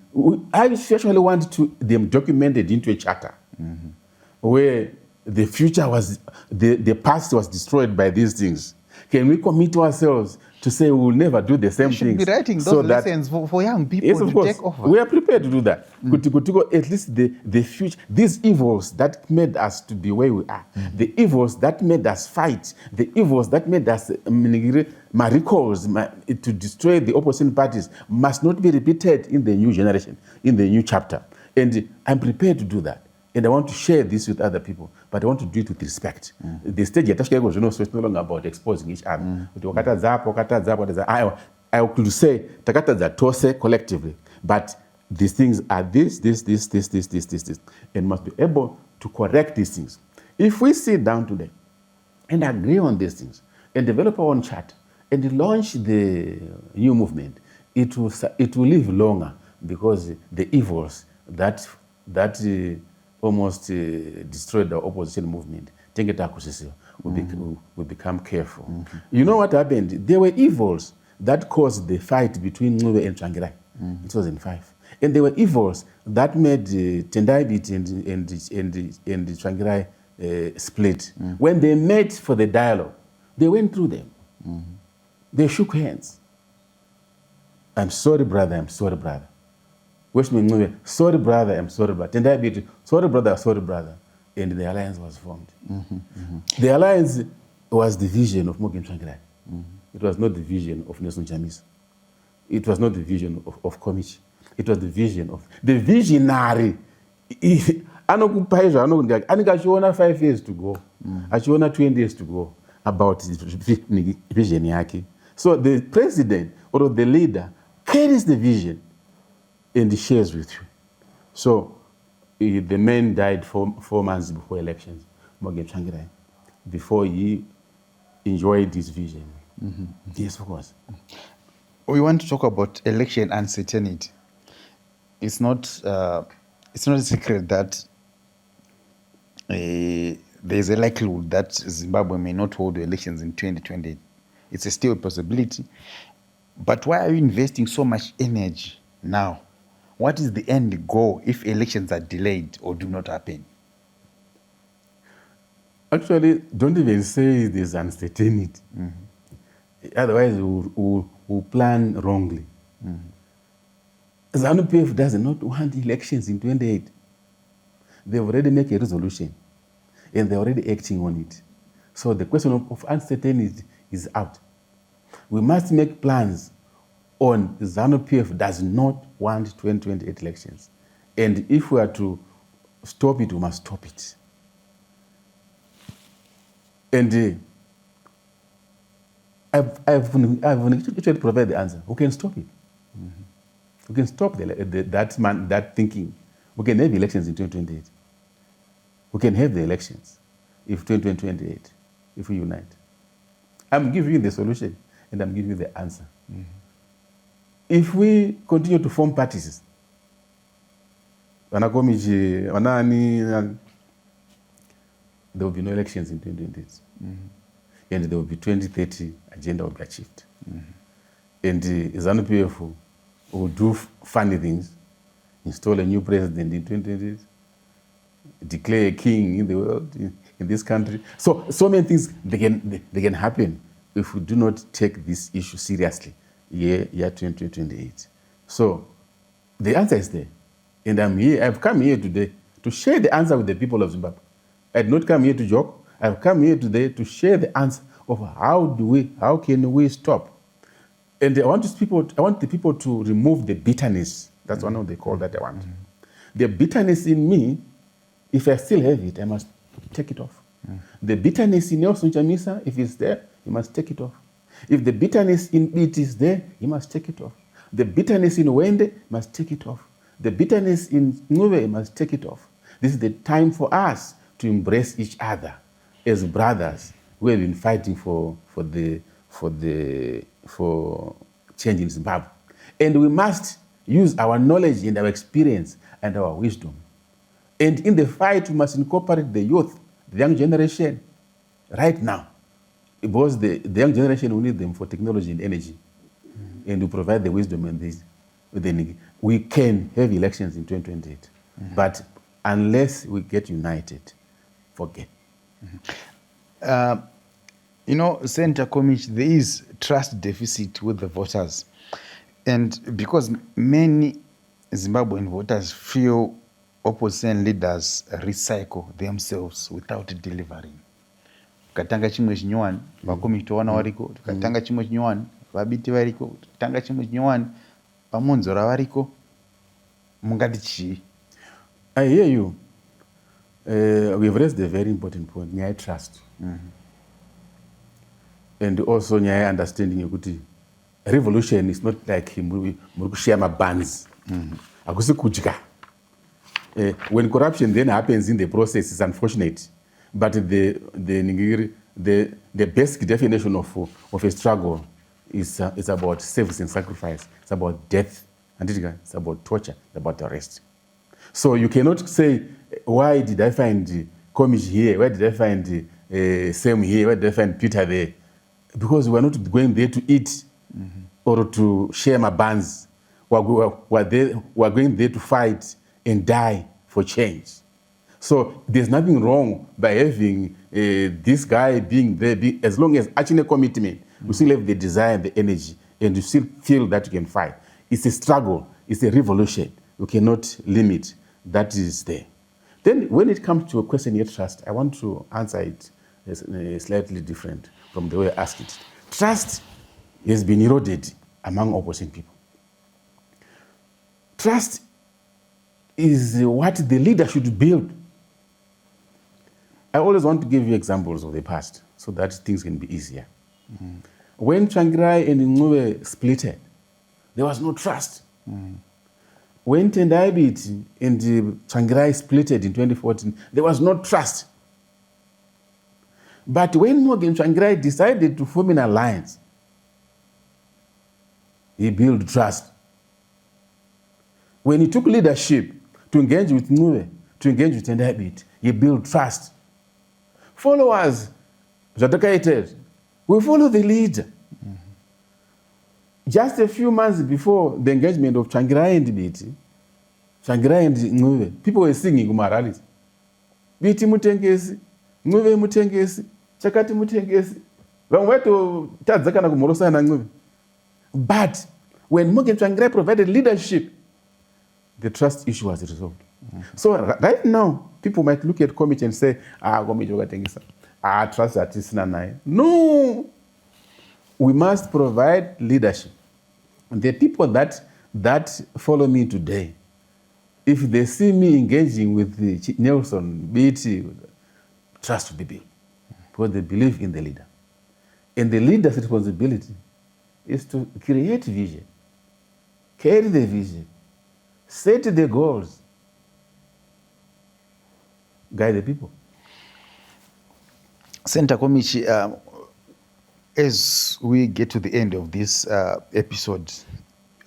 B: I especially want them documented into a charter where the future was, the past was destroyed by these things. Can we commit ourselves to say we will never do the same things?
A: You should be writing those lessons for young people
B: yes,
A: to take over.
B: We are prepared to do that. At least the future, these evils that made us to be where we are, the evils that made us fight, the evils that made us miracles to destroy the opposition parties must not be repeated in the new generation, in the new chapter. And I'm prepared to do that. And I want to share this with other people, but I want to do it with respect. The stage so it's no longer about exposing each other. I could say takataza tose collectively, but these things are this, and must be able to correct these things. If we sit down today and agree on these things and develop our own chart and launch the new movement, it will live longer, because the evils that almost destroyed the opposition movement, we become careful. You know what happened? There were evils that caused the fight between Ngube and Tsvangirai in 2005. And there were evils that made Tendai Biti and Tsvangirai split. When they met for the dialogue, they went through them. They shook hands. I'm sorry, brother, I'm sorry, brother. Sorry, brother, I'm sorry, brother. Tendai Biti, sorry, brother. And the alliance was formed. The alliance was the vision of Morgan Tsvangirai. It was not the vision of Nelson Chamisa. It was not the vision of Komichi. It was the vision of the visionary. Achiona 5 years to go. Achiona 20 years to go about the vision yake. So the president or the leader carries the vision and shares with you. So the man died 4 months before elections, Morgan Tsvangirai, before he enjoyed his vision. Yes, of course.
A: We want to talk about election uncertainty. It's not a secret that there's a likelihood that Zimbabwe may not hold the elections in 2020. It's still a possibility. But why are you investing so much energy now? What is the end goal if elections are delayed or do not happen?
B: Actually, don't even say there's uncertainty. Otherwise, we'll plan wrongly. ZANU-PF does not want elections in 28. They've already made a resolution, and they're already acting on it. So the question of uncertainty is out. We must make plans on ZANU-PF does not want 2028 elections. And if we are to stop it, we must stop it. And I've actually provided the answer. We can stop it. We can stop that thinking. We can have elections in 2028. We can have the elections if 2028, if we unite. I'm giving you the solution and I'm giving you the answer. If we continue to form parties, Komichi, there will be no elections in 2028. And there will be 2030 agenda will be achieved. And ZANU-PF will do funny things, install a new president in 2028, declare a king in the world, in this country. So many things they can happen if we do not take this issue seriously. Year 2028. So the answer is there. And I'm here, I've come here today to share the answer with the people of Zimbabwe. I did not come here to joke. I've come here today to share the answer of how can we stop. And I want the people to remove the bitterness. That's one of the call that I want. The bitterness in me, if I still have it, I must take it off. The bitterness in Nelson Chamisa, if it's there, you must take it off. If the bitterness in Biti is there, you must take it off. The bitterness in Wende must take it off. The bitterness in Ngube must take it off. This is the time for us to embrace each other as brothers who have been fighting for change in Zimbabwe. And we must use our knowledge and our experience and our wisdom. And in the fight, we must incorporate the youth, the young generation, right now. Because the young generation, we need them for technology and energy. And we provide the wisdom and this. Then we can have elections in 2028. But unless we get united, forget.
A: You know, Senator Komichi, there is trust deficit with the voters. And because many Zimbabwean voters feel opposition leaders recycle themselves without delivering. Tukatanga chimwe chinyowani, vakomichi towana variko. Tukatanga chimwe chinyowani, vabiti variko. Tukatanga chimwe chinyowani, Mwonzora variko. Mungati chii?
B: I hear you. We've raised a very important point, nyaya trust. And also nyaya understanding yokuti revolution is not like muri kushare mabuns. Akusi kudya. When corruption then happens in the process, it's unfortunate. But the basic definition of a struggle is about service and sacrifice. It's about death. And it's about torture. It's about arrest. So you cannot say, why did I find Komichi here? Why did I find Sam here? Why did I find Peter there? Because we're not going there to eat or to share my buns. We're going there to fight and die for change. So there's nothing wrong by having this guy being there. As long as actually a commitment, we still have the desire and the energy, and you still feel that you can fight. It's a struggle. It's a revolution. You cannot limit. That is there. Then when it comes to a question of trust, I want to answer it slightly different from the way I asked it. Trust has been eroded among opposition people. Trust is what the leader should build. I always want to give you examples of the past so that things can be easier. When Tsvangirai and Ngube splitted, there was no trust. When Tendai Biti and Tsvangirai splitted in 2014, there was no trust. But when Morgan Tsvangirai decided to form an alliance, he built trust. When he took leadership to engage with Ngube, to engage with Tendai Biti, he built trust. Followers, we follow the leader. Just a few months before the engagement of Tsvangirai and Biti, Tsvangirai and Ngube, people were singing Umaralis. Biti mutengesi, Ngube mutengesi, Chakati mutengesi. But when Morgan Tsvangirai provided leadership, the trust issue was resolved. So right now, people might look at Komichi and say, Komichi wakatengesa. Trust that is nanai. No! We must provide leadership. The people that follow me today, if they see me engaging with the Nelson, Biti, trust will be built. Because they believe in the leader. And the leader's responsibility is to create vision, carry the vision, set the goals, guide the people.
A: Senator Komichi, as we get to the end of this episode,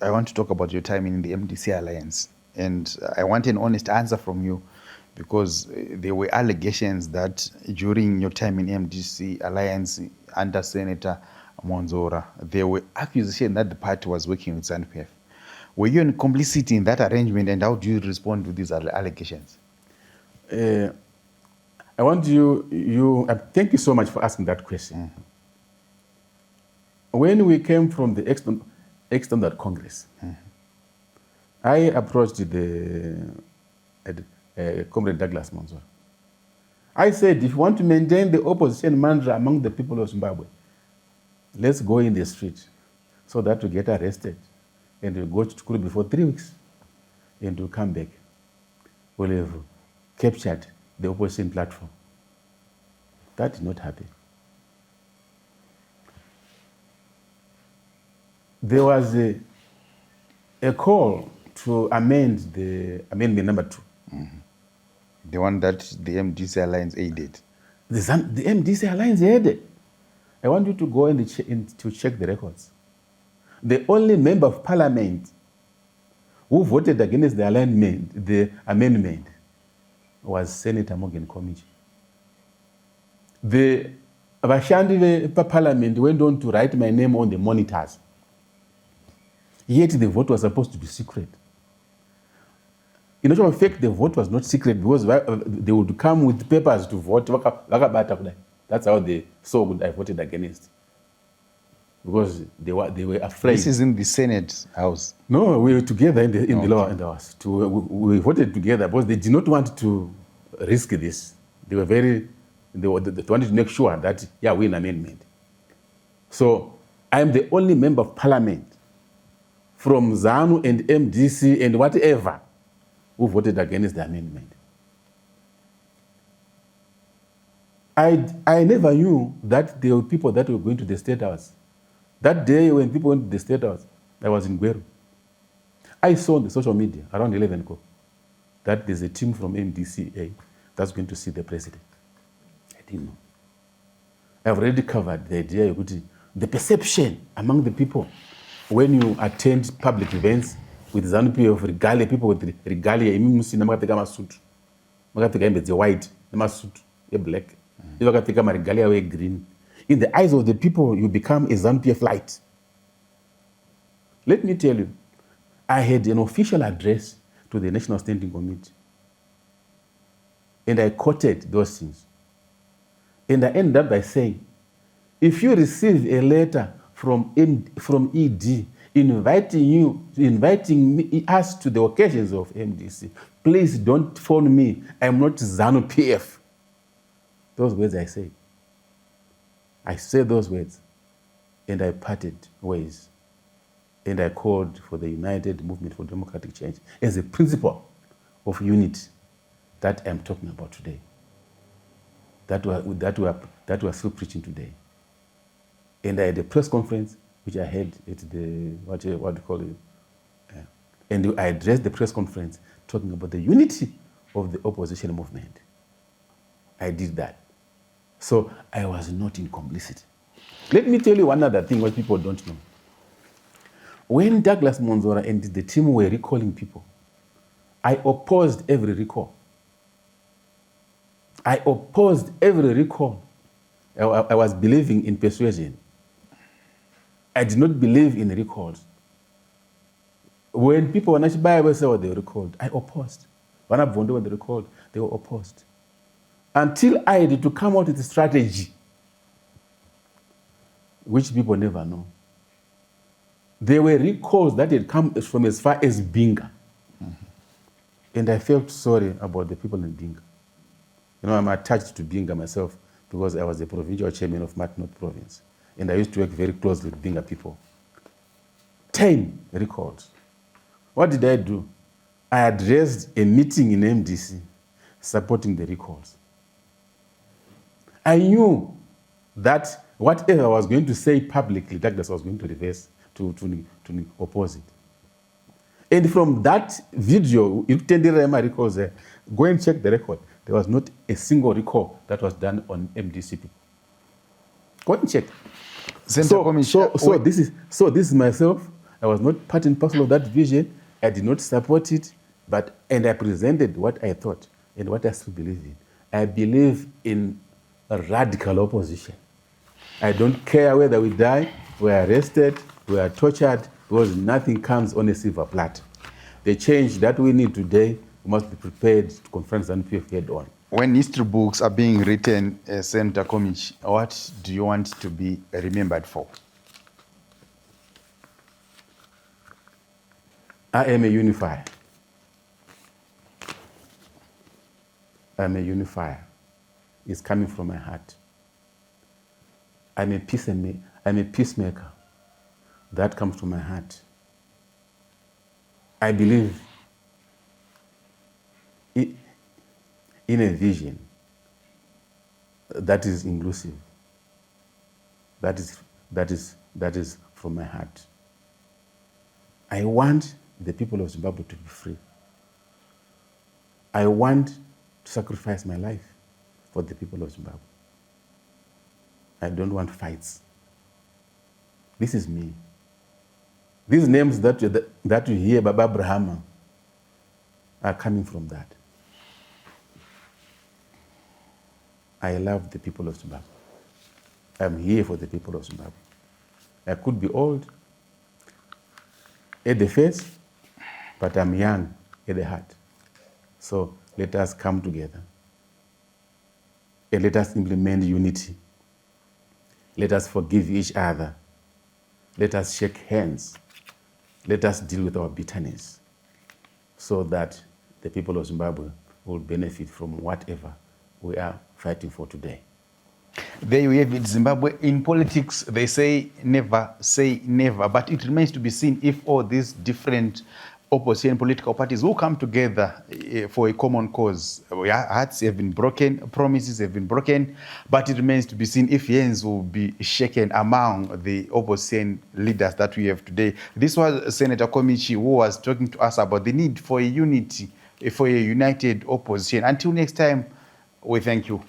A: I want to talk about your time in the MDC Alliance. And I want an honest answer from you, because there were allegations that during your time in MDC Alliance under Senator Mwonzora, there were accusations that the party was working with ZANU-PF. Were you in complicity in that arrangement, and how do you respond to these allegations?
B: I want you thank you so much for asking that question. When we came from the Extended Congress, I approached the Comrade Douglas Mwonzora. I said, if you want to maintain the opposition mantra among the people of Zimbabwe, let's go in the street so that we get arrested and we go to school before 3 weeks and we come back. We'll have captured the opposition platform. That did not happen. There was a call to amend the amendment number 2.
A: The one that the MDC Alliance aided.
B: The MDC Alliance headed. I want you to go to check the records. The only member of parliament who voted against the amendment was Senator Morgan Komichi. The Vashandi Parliament went on to write my name on the monitors. Yet the vote was supposed to be secret. In actual fact, the vote was not secret because they would come with papers to vote. That's how they saw I voted against. Because they were afraid.
A: This is in the Senate House.
B: No, we were together in the lower house. We voted together because they did not want to risk this. They wanted to make sure that, we're an amendment. So I'm the only member of parliament from ZANU and MDC and whatever who voted against the amendment. I never knew that there were people that were going to the State House. That day when people went to the State House, I was in Gweru. I saw on the social media around 11 o'clock that there's a team from MDCA that's going to see the president. I didn't know. I've already covered the idea of the perception among the people when you attend public events with ZANU of regalia, people with regalia, the white, the black, regalia green. In the eyes of the people, you become a ZANU light. Let me tell you, I had an official address to the National Standing Committee. And I quoted those things. And I ended up by saying, if you receive a letter from ED inviting us to the occasions of MDC, please don't phone me. I'm not ZANU PF. Those words I said. I said those words, and I parted ways. And I called for the United Movement for Democratic Change as a principle of unity that I'm talking about today, that we're still preaching today. And I had a press conference, which I had at the, what do you call it? And I addressed the press conference talking about the unity of the opposition movement. I did that. So I was not in complicity. Let me tell you one other thing what people don't know. When Douglas Mwonzora and the team were recalling people, I opposed every recall. I opposed every recall. I was believing in persuasion. I did not believe in recalls. When people were not by themselves, they were recalled. I opposed. When they were recalled, they were opposed. Until I had to come out with a strategy, which people never know. There were recalls that had come from as far as Binga. And I felt sorry about the people in Binga. You know, I'm attached to Binga myself because I was the provincial chairman of Matnot province. And I used to work very closely with Binga people. 10 recalls. What did I do? I addressed a meeting in MDC supporting the recalls. I knew that whatever I was going to say publicly, Douglas was going to reverse, to oppose it. And from that video, if Tendirema recalls, go and check the record. There was not a single recall that was done on MDC people. Go and check. So this is myself. I was not part and parcel of that vision. I did not support it, and I presented what I thought and what I still believe in. I believe in a radical opposition. I don't care whether we die, we are arrested, we are tortured, because nothing comes on a silver platter. The change that we need today, we must be prepared to confront ZANU-PF head on.
A: When history books are being written, Senator Komichi, what do you want to be remembered for?
B: I am a unifier. I'm a unifier. It's coming from my heart. I'm a peacemaker. That comes from my heart. I believe in a vision that is inclusive. That is from my heart. I want the people of Zimbabwe to be free. I want to sacrifice my life for the people of Zimbabwe. I don't want fights. This is me. These names that you hear, Baba Brahma, are coming from that. I love the people of Zimbabwe. I'm here for the people of Zimbabwe. I could be old at the face, but I'm young at the heart. So let us come together and let us implement unity. Let us forgive each other. Let us shake hands. Let us deal with our bitterness so that the people of Zimbabwe will benefit from whatever we are fighting for today.
A: There you have it, Zimbabwe. In politics, they say never, but it remains to be seen if all these different opposition political parties will come together for a common cause. Hearts have been broken, promises have been broken, but it remains to be seen if hands will be shaken among the opposition leaders that we have today. This was Senator Komichi, who was talking to us about the need for a unity, for a united opposition. Until next time, we thank you.